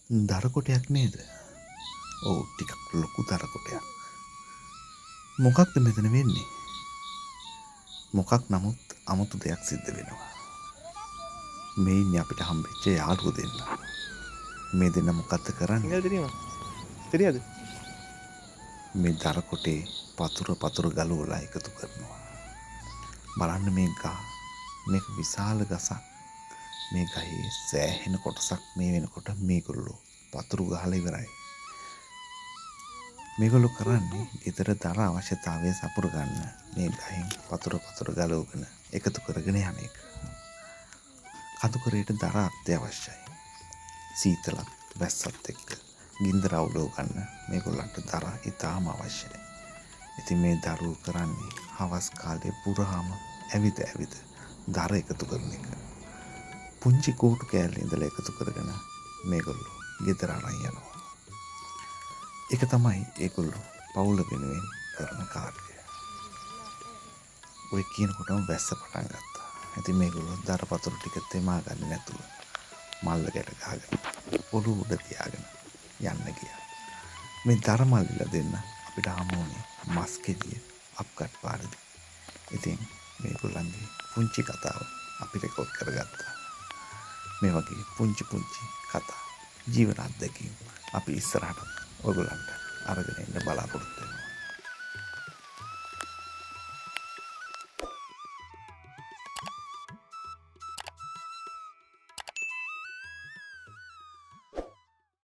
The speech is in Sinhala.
දර කොටයක් නේද? ඔව් ටිකක් ලොකු දර කොටයක්. මොකක්ද මෙතන වෙන්නේ? මොකක් නමුත් අමුතු දෙයක් සිද්ධ වෙනවා. මේ ඉන්නේ අපිට හම්බෙච්ච යාළුවෝ දෙන්න. මේ දෙන්න මොකද්ද කරන්නේ? தெரியாது මේ දර කොටේ පතුර ගලවලා එකතු කරනවා. බලන්න මේ ගහ. මේක විශාල ගසක්. මේ ගහේ සෑහෙන කොටසක් මේ වෙනකොට මේගොල්ලෝ පතුරු ගහලා ඉවරයි. මේගොල්ලෝ කරන්නේ ගෙදර දර අවශ්‍යතාවය සපුර ගන්න මේ ගහෙන් පතුර ගලවගෙන එකතු කරගෙන යන එක. කඳුකරයට දර අත්‍යවශ්‍යයි. සීතලත් වැස්සත් එක්ක ගින්දර අවුලව ගන්න මේගොල්ලන්ට දර ඉතාම අවශ්‍යයි. ඉතින් මේ දරුවෝ කරන්නේ හවස් කාලේ පුරාම ඇවිද දර එකතු කරන එක. පුංචි කෝටු කෑල්ල ඉඳලා එකතු කරගෙන මේගොල්ලෝ ගෙදර අරන් යනවා. ඒක තමයි ඒගොල්ලෝ පවුල වෙනුවෙන් කරන කාර්යය. ඔය කියනකොටම වැස්ස පටන් ගත්තා. ඉතින් මේගොල්ලෝ දර පතුරු ටික තෙමා ගන්නේ නැතුව මල්ල ගැට ගහගෙන ඔළුව උඩ තියාගෙන යන්න ගියා. මේ දර මල්ලිලා දෙන්න අපිට හමු වුණේ මස්කෙඩිය අප්කට් පාරදී. ඉතින් මේගොල්ලන්ගේ පුංචි කතාව අපි රෙකෝඩ් කරගත්තා. මේ වගේ පුංචි කතා ජීවන අත්දැකීම් අපි ඉස්සරහට ඔයගොල්ලන්ට අරගෙන එන්න බලාපොරොත්තු වෙනවා.